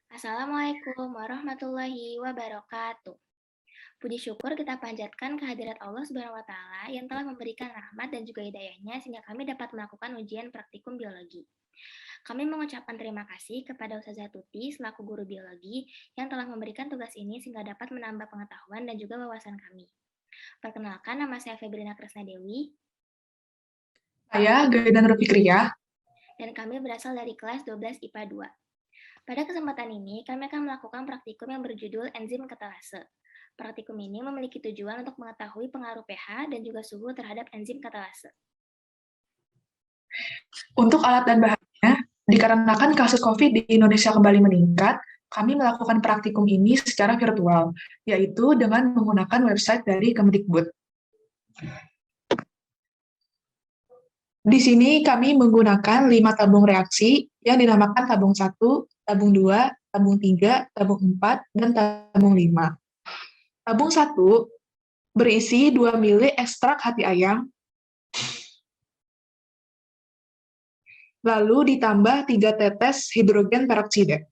Assalamualaikum warahmatullahi wabarakatuh. Puji syukur kita panjatkan kehadirat Allah Subhanahu wa Ta'ala yang telah memberikan rahmat dan juga hidayahnya sehingga kami dapat melakukan ujian praktikum biologi. Kami mengucapkan terima kasih kepada Ustazah Tuti selaku guru biologi yang telah memberikan tugas ini sehingga dapat menambah pengetahuan dan juga wawasan kami. Perkenalkan, nama saya Febrina Kresna Dewi Saya Gaidan Rufikriah. dan kami berasal dari kelas 12 IPA 2. Pada kesempatan ini, kami akan melakukan praktikum yang berjudul enzim katalase. Praktikum ini memiliki tujuan untuk mengetahui pengaruh pH dan juga suhu terhadap enzim katalase. Untuk alat dan bahannya, dikarenakan kasus COVID di Indonesia kembali meningkat, kami melakukan praktikum ini secara virtual, yaitu dengan menggunakan website dari Kemdikbud. Di sini kami menggunakan 5 tabung reaksi yang dinamakan tabung 1, tabung 2, tabung 3, tabung 4, dan tabung 5. Tabung 1 berisi 2 ml ekstrak hati ayam, lalu ditambah 3 tetes hidrogen peroksida.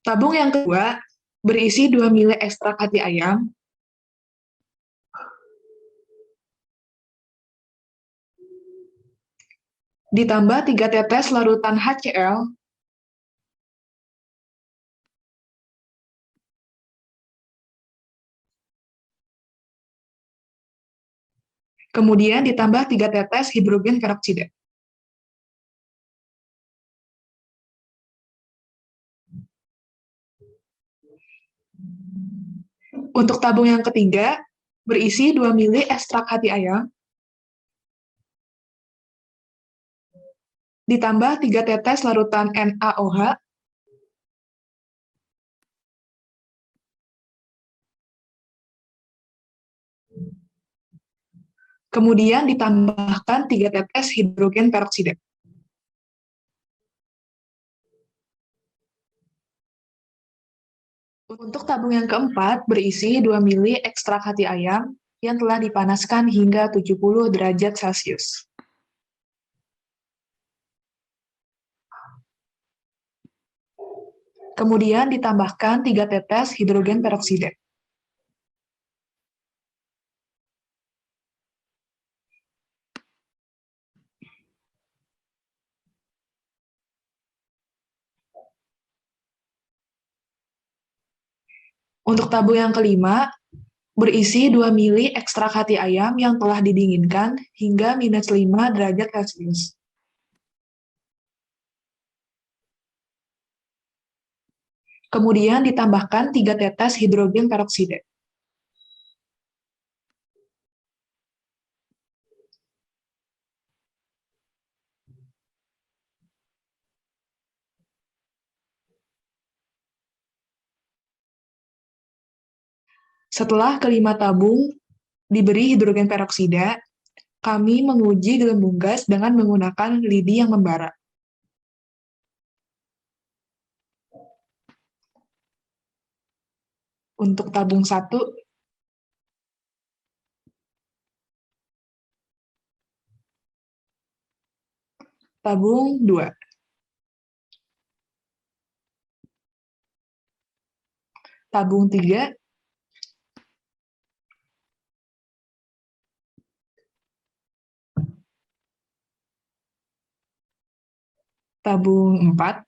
Tabung yang kedua berisi 2 ml ekstrak hati ayam, ditambah 3 tetes larutan HCl, kemudian ditambah 3 tetes hidrogen peroksida. Untuk tabung yang ketiga, berisi 2 ml ekstrak hati ayam, ditambah 3 tetes larutan NaOH, kemudian ditambahkan 3 tetes hidrogen peroksida. Untuk tabung yang keempat, berisi 2 ml ekstrak hati ayam yang telah dipanaskan hingga 70 derajat Celcius. Kemudian ditambahkan 3 tetes hidrogen peroksida. Untuk tabung yang kelima, berisi 2 ml ekstrak hati ayam yang telah didinginkan hingga minus 5 derajat Celcius. Kemudian ditambahkan 3 tetes hidrogen peroksida. Setelah kelima tabung diberi hidrogen peroksida, kami menguji gelembung gas dengan menggunakan lidi yang membara. Untuk tabung 1, tabung 2, tabung 3, tabung 4,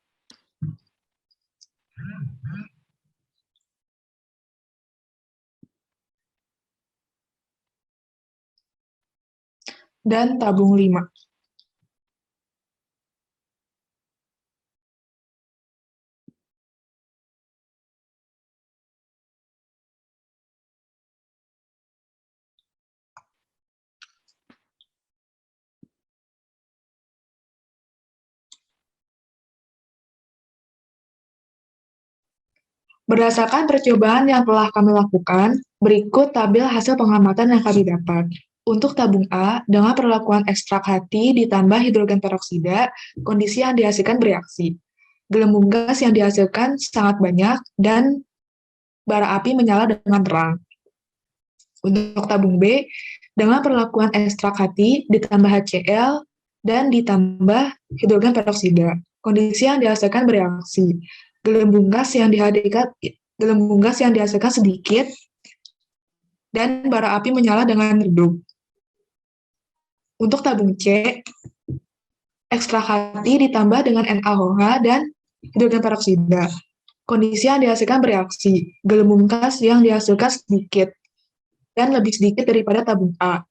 dan tabung 5. Berdasarkan percobaan yang telah kami lakukan, berikut tabel hasil pengamatan yang kami dapat. Untuk tabung A, dengan perlakuan ekstrak hati ditambah hidrogen peroksida, kondisi yang dihasilkan bereaksi. Gelembung gas yang dihasilkan sangat banyak dan bara api menyala dengan terang. Untuk tabung B, dengan perlakuan ekstrak hati ditambah HCl dan ditambah hidrogen peroksida. Kondisi yang dihasilkan bereaksi. Gelembung gas yang dihasilkan sedikit dan bara api menyala dengan redup. Untuk tabung C, ekstrak hati ditambah dengan NaOH dan hidrogen peroksida. Kondisi yang dihasilkan bereaksi. Gelembung gas yang dihasilkan sedikit dan lebih sedikit daripada tabung A,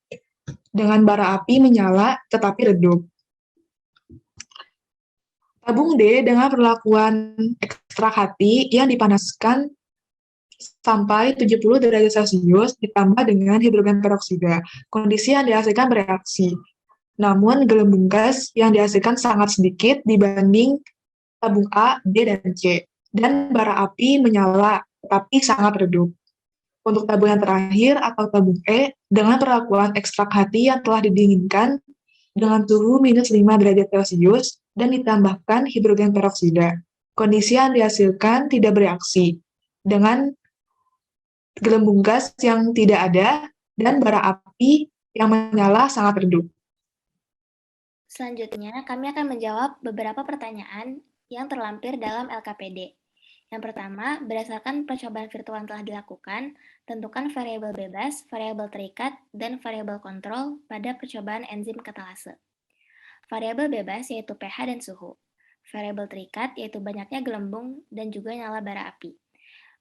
dengan bara api menyala tetapi redup. Tabung D dengan perlakuan ekstrak hati yang dipanaskan sampai 70 derajat Celcius ditambah dengan hidrogen peroksida. Kondisi yang dihasilkan bereaksi. Namun gelembung gas yang dihasilkan sangat sedikit dibanding tabung A, B, dan C. Dan bara api menyala tetapi sangat redup. Untuk tabung yang terakhir atau tabung E, dengan perlakuan ekstrak hati yang telah didinginkan dengan suhu minus 5 derajat Celcius dan ditambahkan hidrogen peroksida. Kondisi yang dihasilkan tidak bereaksi dengan gelembung gas yang tidak ada dan bara api yang menyala sangat redup. Selanjutnya, kami akan menjawab beberapa pertanyaan yang terlampir dalam LKPD. Yang pertama, berdasarkan percobaan virtual yang telah dilakukan, tentukan variabel bebas, variabel terikat, dan variabel kontrol pada percobaan enzim katalase. Variabel bebas yaitu pH dan suhu. Variabel terikat yaitu banyaknya gelembung dan juga nyala bara api.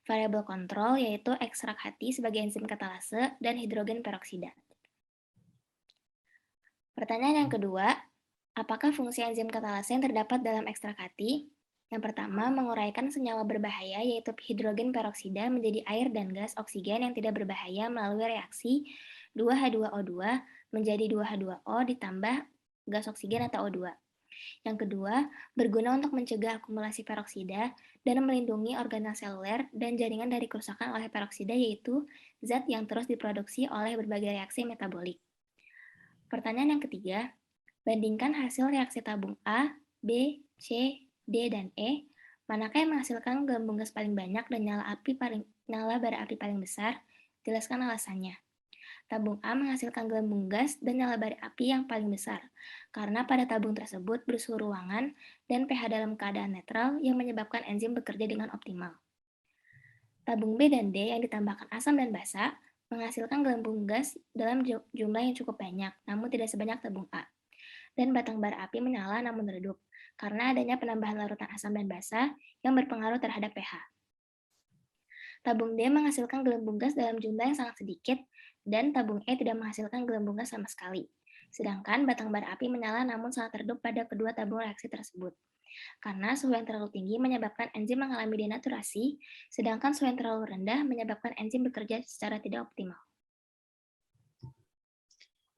Variabel kontrol yaitu ekstrak hati sebagai enzim katalase dan hidrogen peroksida. Pertanyaan yang kedua, apakah fungsi enzim katalase yang terdapat dalam ekstrak hati? Yang pertama, menguraikan senyawa berbahaya yaitu hidrogen peroksida menjadi air dan gas oksigen yang tidak berbahaya melalui reaksi 2H2O2 menjadi 2H2O ditambah gas oksigen atau O2. Yang kedua, berguna untuk mencegah akumulasi peroksida dan melindungi organel seluler dan jaringan dari kerusakan oleh peroksida yaitu zat yang terus diproduksi oleh berbagai reaksi metabolik. Pertanyaan yang ketiga, bandingkan hasil reaksi tabung A, B, C, D, dan E, manakah yang menghasilkan gelembung gas paling banyak dan nyala bara api paling besar? Jelaskan alasannya. Tabung A menghasilkan gelembung gas dan nyala bara api yang paling besar, karena pada tabung tersebut bersuhu ruangan dan pH dalam keadaan netral yang menyebabkan enzim bekerja dengan optimal. Tabung B dan D yang ditambahkan asam dan basa menghasilkan gelembung gas dalam jumlah yang cukup banyak, namun tidak sebanyak tabung A. Dan batang bara api menyala namun redup, karena adanya penambahan larutan asam dan basa yang berpengaruh terhadap pH. Tabung D menghasilkan gelembung gas dalam jumlah yang sangat sedikit, dan tabung E tidak menghasilkan gelembung gas sama sekali. Sedangkan batang bara api menyala namun sangat redup pada kedua tabung reaksi tersebut. Karena suhu yang terlalu tinggi menyebabkan enzim mengalami denaturasi, sedangkan suhu yang terlalu rendah menyebabkan enzim bekerja secara tidak optimal.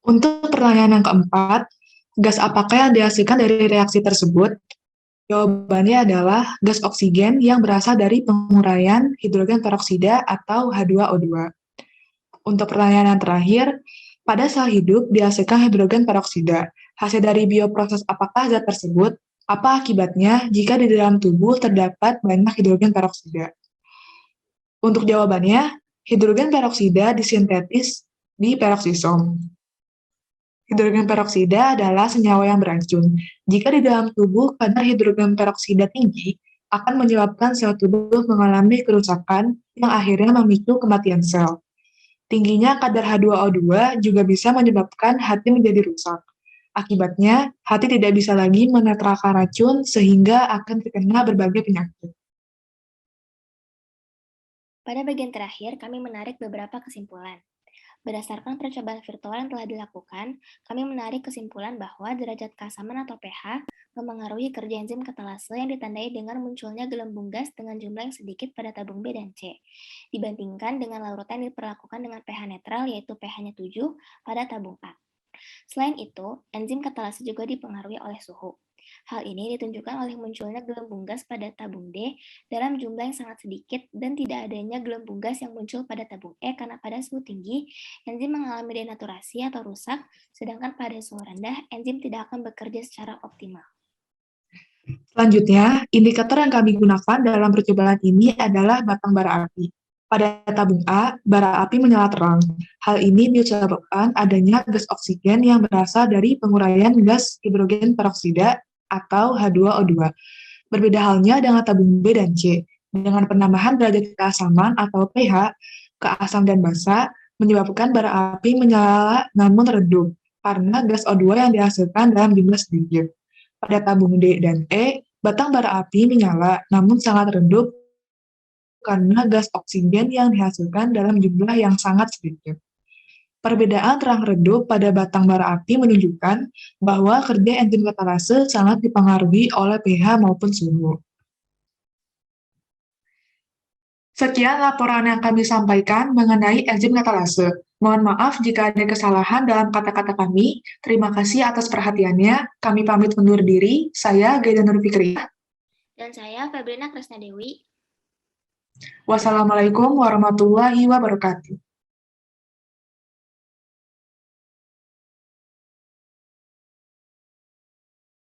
Untuk pertanyaan yang keempat, gas apakah yang dihasilkan dari reaksi tersebut? Jawabannya adalah gas oksigen yang berasal dari penguraian hidrogen peroksida atau H2O2. Untuk pertanyaan yang terakhir, pada sel hidup dihasilkan hidrogen peroksida. Hasil dari bioproses apakah zat tersebut? Apa akibatnya jika di dalam tubuh terdapat banyak hidrogen peroksida? Untuk jawabannya, hidrogen peroksida disintetis di peroksisom. Hidrogen peroksida adalah senyawa yang beracun. Jika di dalam tubuh kadar hidrogen peroksida tinggi, akan menyebabkan sel tubuh mengalami kerusakan yang akhirnya memicu kematian sel. Tingginya kadar H2O2 juga bisa menyebabkan hati menjadi rusak. Akibatnya, hati tidak bisa lagi menetralkan racun sehingga akan terkena berbagai penyakit. Pada bagian terakhir, kami menarik beberapa kesimpulan. Berdasarkan percobaan virtual yang telah dilakukan, kami menarik kesimpulan bahwa derajat keasaman atau pH memengaruhi kerja enzim katalase yang ditandai dengan munculnya gelembung gas dengan jumlah yang sedikit pada tabung B dan C, dibandingkan dengan larutan yang diperlakukan dengan pH netral yaitu pH-nya 7 pada tabung A. Selain itu, enzim katalase juga dipengaruhi oleh suhu. Hal ini ditunjukkan oleh munculnya gelembung gas pada tabung D dalam jumlah yang sangat sedikit dan tidak adanya gelembung gas yang muncul pada tabung E karena pada suhu tinggi, enzim mengalami denaturasi atau rusak, sedangkan pada suhu rendah, enzim tidak akan bekerja secara optimal. Selanjutnya, indikator yang kami gunakan dalam percobaan ini adalah batang bara api. Pada tabung A, bara api menyala terang. Hal ini disebabkan adanya gas oksigen yang berasal dari penguraian gas hidrogen peroksida atau H2O2. Berbeda halnya dengan tabung B dan C. Dengan penambahan derajat keasaman atau pH ke asam dan basa menyebabkan bara api menyala namun redup karena gas O2 yang dihasilkan dalam jumlah sedikit. Pada tabung D dan E, batang bara api menyala namun sangat redup karena gas oksigen yang dihasilkan dalam jumlah yang sangat sedikit. Perbedaan terang redup pada batang bara api menunjukkan bahwa kerja enzim katalase sangat dipengaruhi oleh pH maupun suhu. Sekian laporan yang kami sampaikan mengenai enzim katalase. Mohon maaf jika ada kesalahan dalam kata-kata kami. Terima kasih atas perhatiannya. Kami pamit undur diri. Saya Gaida Nur Fikri. Dan saya Febrina Kresnadewi. Wassalamualaikum warahmatullahi wabarakatuh.